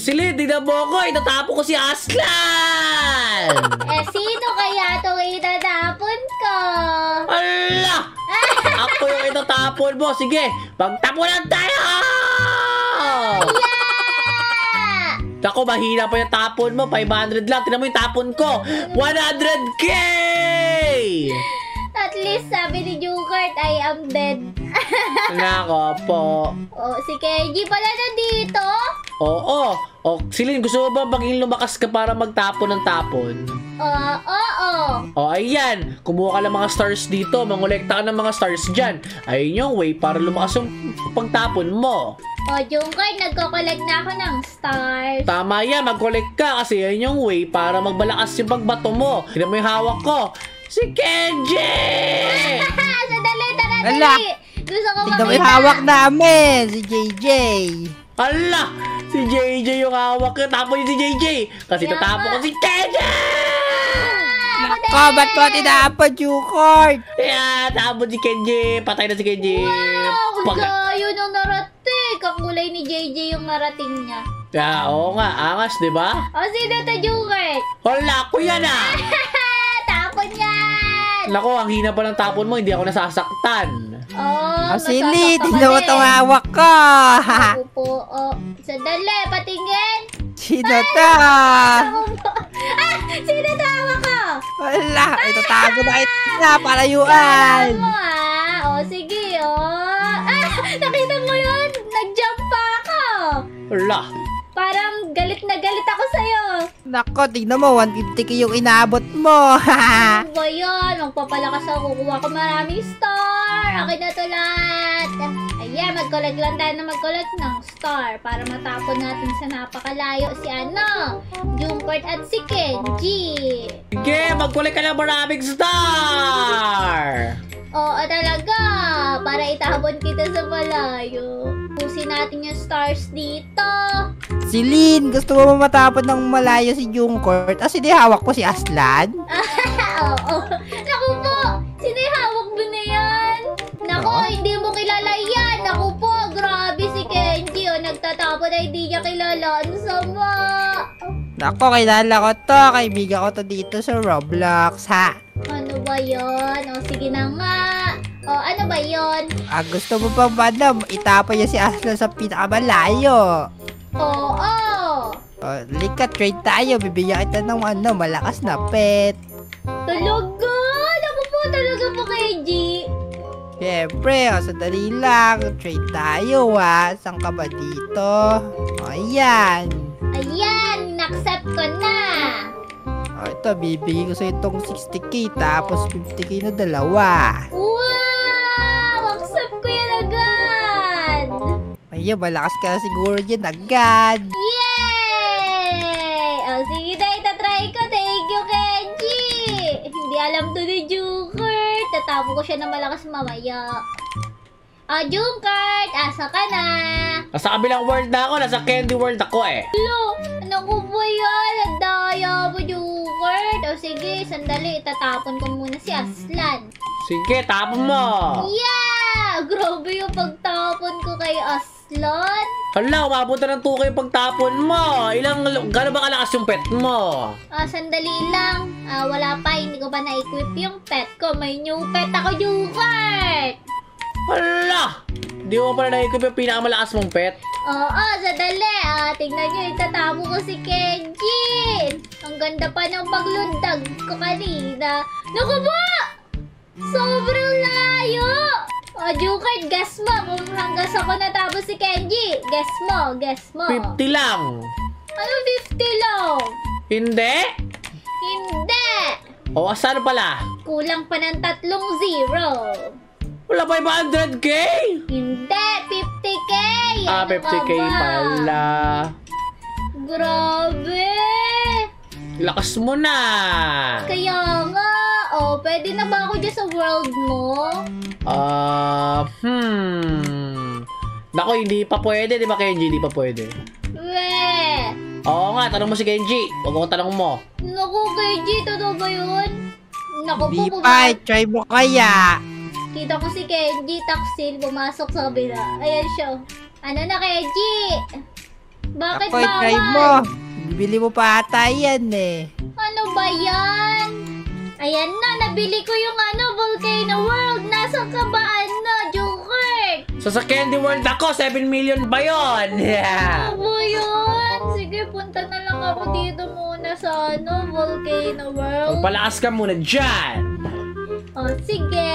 Sili, tignan mo ko. Itatapo ko si Aslan. Sino kaya itong itatapon ko? Ala! Ako yung itatapon mo. Sige, magtapunan tayo! Yeah! Ako, mahina pa yung tapon mo. 500 lang. Tignan mo yung tapon ko. 100K! At least sabi ni Jukart, I am dead. Nako po. Oh, si Kenji pala nandito. Oo. O, Silin, gusto mo ba maging lumakas ka para magtapon ng tapon? Oo. O, ayan. Kumuha ka ng mga stars dito. Mangolekta ka ng mga stars dyan. Ayun yung way para lumakas yung pagtapon mo. Oh, Jukart, nagko-collect na ako ng stars. Tama yan. Mag-collect ka kasi yan yung way para magbalakas yung pagbato mo. Tignan mo yung hawak ko. Si Kenji! Sadali, tara, Ala! dali. Gusto ko Tignan mo makita. yung hawak namin, si JJ. Ala! Si JJ yung hawak ko. Tapo yung si JJ. Kasi Yeah. tatapo ko si Kenji! Nako, ba't mo tinapon, Jukart? Yeah, tapo si Kenji. Patay na si Kenji. Wow, Pag- gayo nung narating. Kakulay ni JJ yung narating niya. Yeah, oo nga. Angas, di ba? O, sino to, Jukart? Hala, ako yan ah! Tapon yan! Nako, ang hina pa ng tapon mo. Hindi ako nasasaktan. Oh, Sili, masasaktan tignan mo ka itong din. hawak ko. Opo, oh. Sandali, patingin. Sino to? Sino tawa ko? Wala, ito tago na ito na, Alam palayuan. mo O, sige, nakita mo yun? Nag-jump pa ako. Hala. Parang galit na galit ako sa'yo. Nako, tignan mo, 150k yung inaabot mo. Ano ba yun? Magpapalakas ako. Kukuha ko maraming star. Akin na to lahat. Ayan, mag-collect lang tayo na mag-collect ng star para matapon natin sa napakalayo si Jukart at si Kenji. Sige, mag-collect ka ng maraming star! Oo talaga. Para itabon kita sa malayo. Pusin natin yung stars dito. Si Lin, gusto mo matapon ng malayo si Jukart? Hindi hawak ko si Aslan. Oo. Naku po! Sino yung hawak mo na yan? Naku, hindi mo kilala yan. Naku po, grabe si Kenji. Nagtatapon na hindi niya kilala. Ano sama? Nako, kilala ko to. Kaibigan ko to dito sa Roblox, ha? Ano ba yun? O, sige na nga. O, ano ba yun? Gusto mo pa ba na itapon niya si Aslan sa pinakamalayo? Oo. Lika, trade tayo. Bibigyan kita ng malakas na pet. Talaga? Naku po, talaga po, Kenji. Siyempre, sandali lang. Trade tayo, ha? Saan ka ba dito? Ayan. Ayan, accept ko na. Ito, bibigyan ko sa itong 60k tapos 50k na dalawa. Wow! Accept ko yan agad. Ayun, malakas ka na siguro dyan agad. Yay! O, sige na, itatry ko. Thank you, Kenji. Hindi alam to ni Jukart. Tatapo ko siya na malakas mamaya. Jukart, asa ka na? Nasa kabilang world na ako. Nasa candy world ako eh. Hello, ano ko ba yan? Ang daya mo, Jukart. O sige, sandali. Itatapon ko muna si Aslan. Sige, tapon mo. Yeah! Grabe yung pagtapon ko kay Aslan. Hala, umabot na ng 2K yung pagtapon mo. Gano'n ba kalakas yung pet mo? Sandali lang. Wala pa. Hindi ko pa na-equip yung pet ko. May new pet ako, Jukart. Hala! Di mo pala na-equip yung pinakamalakas mong pet? Oo, sandali. Tingnan nyo, itatabo ko si Kenji. Ang ganda pa ng paglundag ko kanina. Naku po! Sobrang layo! Jukart, guess mo kung hanggang sa ko natapos si Kenji. Guess mo. 50 lang. Ano 50 lang? Hindi? Hindi! O, saan pala? Kulang pa ng 3 zero. Wala 500K? Hindi, 50k! 50K pala. Grabe! Lakas mo na. Kaya nga, pwede na ba ako dyan sa world mo? Nako, hindi pa pwede, di ba Kenji? Hindi pa pwede. Weh! Oo nga, tanong mo si Kenji. Huwag mo tanong mo. Naku, Kenji, totoo ba yun? Naku Di po, pa, try mo kaya. kita ko si Kenji, taksil, pumasok sa kabila. Ayan siya. Ano na, Kenji? Bakit Ako'y try bawal? mo. Bibili mo pa ata yan eh. Ano ba yan? Ayan na, nabili ko yung Volcano World. Nasaan ka ba, Joker? So sa Candy World ako, 7 million ba yun? Yeah. Ano ba yun? Sige, punta na lang ako dito muna sa Volcano World. Magpalakas ka muna dyan. O, sige.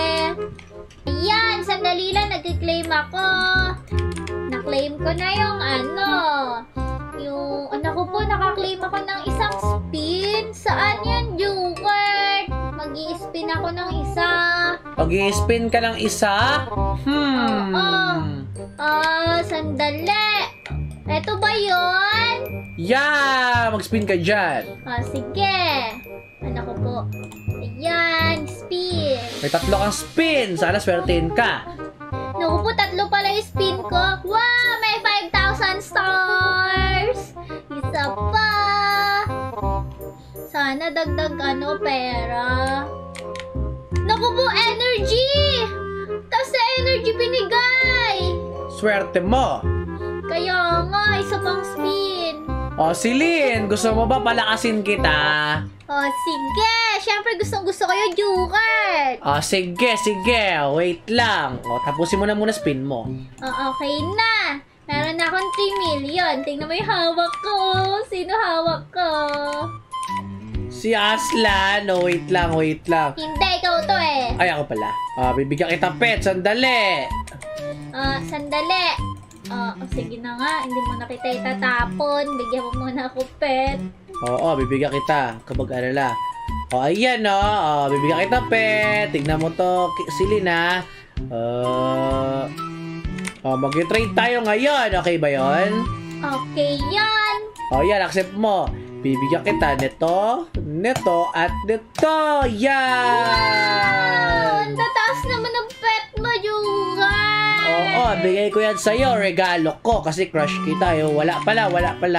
Ayan, sandali lang, nag-claim ako. Na-claim ko na yung yung anak ko po, nakaklaim ako ng isang spin. Saan yan, Joker? Mag-i-spin ako ng isa. Pag-i-spin ka ng isa? Sandali. Eto ba yun? Yeah! Mag-spin ka dyan. Sige. Anak ko po. Ayan, spin. May 3 kang spin. Sana swertein ka. Naku po, 3 pala yung spin ko. Wow! May 5,000 stars! Isa pa! Sana dagdag pera. Naku po, energy! Tapos na energy binigay! Swerte mo. Kaya nga, isa pang spin. O, Celine, gusto mo ba palakasin kita? O, sige! Siyempre, gustong-gusto ko yung Joker! O, sige. Wait lang. O, tapusin mo na muna spin mo. Okay na! Meron na akong 3 million. Tingnan mo yung hawak ko. Sino hawak ko? Si Aslan. No, wait lang. Hindi, ikaw to eh. Ay, ako pala. Bibigyan kita pet. Sandali. Sandali. Sige na nga. Hindi mo na kita itatapon. Bigyan mo muna ako pet. Oo, bibigyan kita. Kapag alala. O, ayan o. Bibigyan kita pet. Tignan mo to. Celine mag-trade tayo ngayon. Okay ba yon? Okay yan. O, yan. Accept mo. Bibigyan kita nito, at nito. Yan! Ang tataas naman ng pet mo, Joker. Oo, bigay ko yan sa'yo. Regalo ko. Kasi crush kita. Wala pala.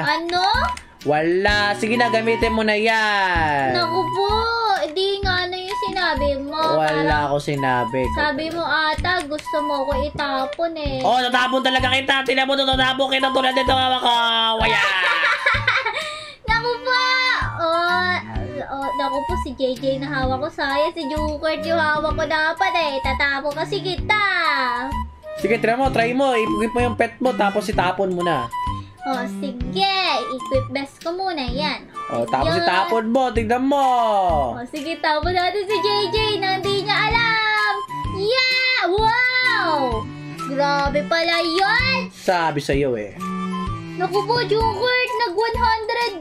Ano? Wala. Sige na, gamitin mo na yan. Naku po. Di nga yung sinabi mo. Wala ako sinabi. Sabi mo ata, gusto mo ko itapon eh. Oh, tatapon talaga kita. Tinan mo, tatapon kita tulad nito, mama ko. Waya! Naku po! Naku po, si JJ na hawak ko. Sayang, si Joker yung hawak ko dapat eh. Tatapo kasi kita. Sige, try mo. Ipugit mo yung pet mo, tapos itapon mo na. Sige. Equip best ko muna yan. Tapos itapon mo. Tignan mo. Sige, tapon natin si JJ na hindi niya alam. Yeah! Wow! Grabe pala yun! Sabi sa'yo eh. Naku po, Joker, nag-100.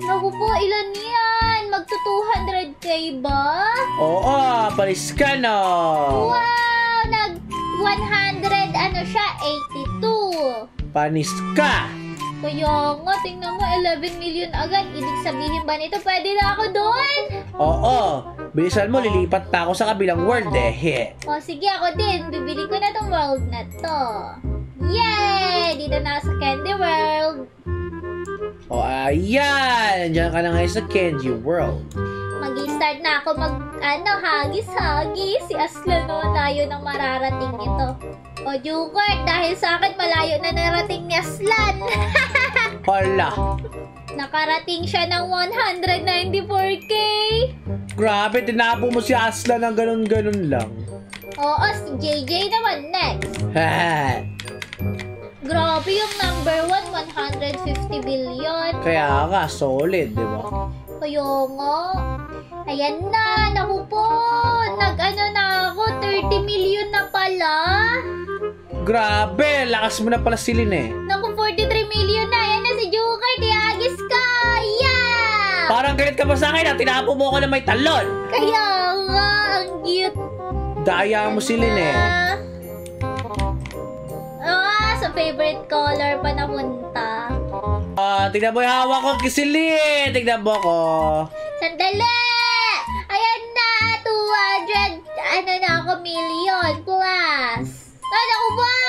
Naku po, ilan yan? Magto-200k ba? Oo, palis ka no. Wow! Nag-100, 82. Panis ka. Kaya nga, tingnan mo, 11 million agad. Ibig sabihin ba nito, pwede na ako doon? Oo, bilisan mo, lilipat na ako sa kabilang world eh. Sige, ako din. Bibili ko na tong world na to. Yay! Dito na sa Candy World. Ayan. Diyan ka na ngayon sa Candy World. Mag-i-start na ako hagis-hagis. Si Aslan, layo nang mararating ito. Joker, dahil sa akin, malayo na narating ni Aslan. Hala. Nakarating siya ng 194k. Grabe, tinapo mo si Aslan ng ganun-ganun lang. Oo, si JJ naman next. Grabe yung number 1, 150 billion. Kaya nga, solid, di ba? Kaya nga. Ayan na, naku po. Na ako, 30 million na pala. Grabe, lakas mo na pala silin eh. Naku, 43 million na. Ayan na si Joker, tiagis ka. Yeah! Parang galit ka pa sa akin, tinapo mo ako na may talon. Kaya nga, ang cute. Daya mo silin eh. Sa favorite color pa napunta. Tignan mo yung hawak ko, kisilin. Tignan mo ko. Sandali! Ayan na, 200, million plus. Ako ba?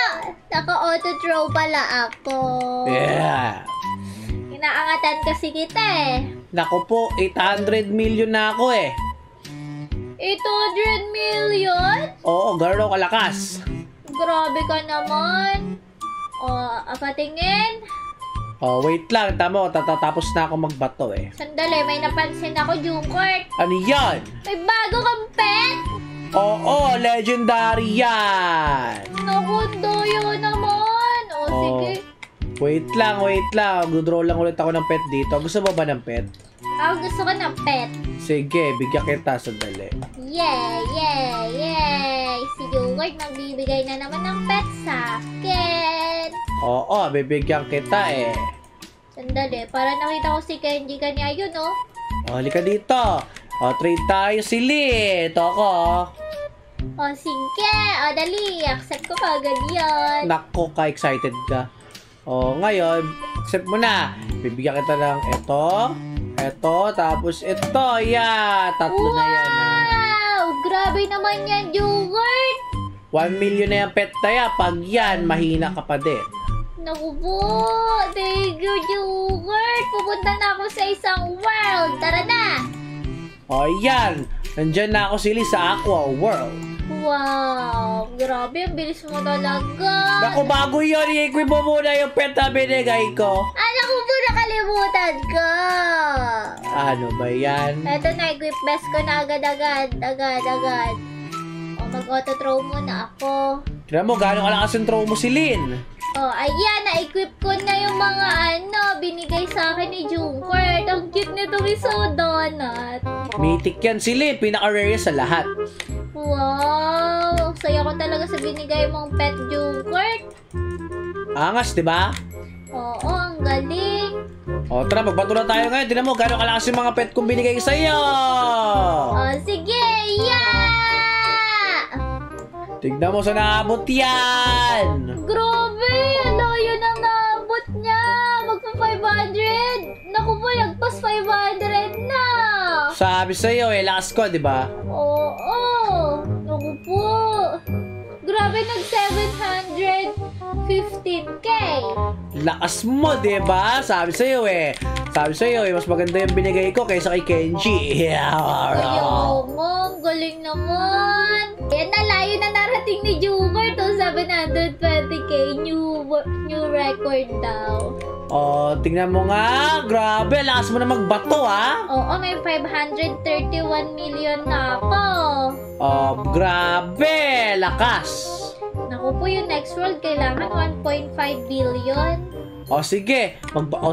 Naka-auto-throw pala ako. Yeah. Inaangatan kasi kita eh. Naku po, 800 million na ako eh. 800 million? Oo, gano'n kalakas. Grabe ka naman. Patingin. Oh, wait lang. Tama, tatatapos na ako magbato eh. Sandali, may napansin ako, Jungkook. Ano yan? May bago kang pet! Oo, legendary yan. Naku, doyo naman. O, sige. Wait lang. Gudraw lang ulit ako ng pet dito. Gusto mo ba ng pet? Ako gusto ko ng pet. Sige, bigyan kita. Sandali. Yay! Si Jungkook magbibigay na naman ng pet sa akin. Oo, bibigyan kita eh. Sandali, para nakita ko si Kenji kanya yun, oh. O, halika dito. O, trade tayo sili. Ito ako. O, sige. O, dali. Accept ko kagad yan. Nako, ka-excited ka. O, ngayon, accept mo na. Bibigyan kita ng ito, tapos ito. Yeah, tatlo na yan. Wow! Grabe naman yan, Jungkook. 1 million na yung pet tayo. Pag yan, mahina ka pa din. Naku po. Thank you, Jungkook. Pupunta na ako sa isang world. Tara na. O, yan. Nandyan na ako sili sa Aqua World. Wow. Grabe, ang bilis mo talaga. Naku, bago yun. I-equip mo muna yung pet na binigay ko. Naku po, nakalimutan ko. Ano ba yan? Eto na, equip best ko na agad. O, mag-auto-throw muna ako. Tignan mo, gano'ng kalakas yung throw mo si Lin. Oh, ayan, na-equip ko na yung mga binigay sa akin ni Jungkook. Ang cute nito, Donut. Mythic yan si Lin. Pinaka-rare sa lahat. Wow! Saya ko talaga sa binigay mong pet, Jungkook. Angas, di ba? Oo, ang galing. O, tara, magbato na tayo ngayon. Tignan mo, gano'ng kalakas yung mga pet kong binigay sa'yo. Oh, sige, yeah! Tignan mo sa naabot yan. Grabe! Ang layo nang naabot niya! Magpa-500! Naku po, lagpas 500 na! Sabi sa'yo eh, lakas ko, di ba? Oo! Naku po! Grabe, nag-715k! Lakas mo, di ba? Sabi sa'yo eh, mas maganda yung binigay ko kaysa kay Kenji. Kaya mo, ang galing naman! Yan na, layo na narating ni Jungkook to 720k new record daw. Oh, tingnan mo nga. Grabe, lakas mo na magbato, ha? Oo, may 531 million na ako. Oh, grabe, lakas. Naku po, yung next world kailangan 1.5 billion. O sige,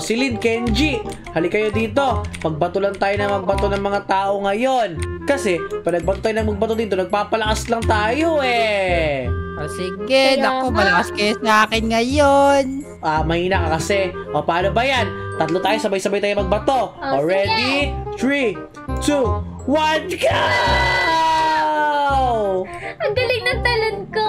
si Lin, Kenji, halik kayo dito. Magbato lang tayo na magbato ng mga tao ngayon. Kasi, pag nagbato tayo ng magbato dito, nagpapalakas lang tayo eh. O sige, Kaya naku, nga. malakas kayo sa akin ngayon. Mahina ka kasi. O, paano ba yan? Tatlo tayo, sabay-sabay tayo magbato. O, O, ready? 3, 2, 1, go! Ang galing ng talon ko!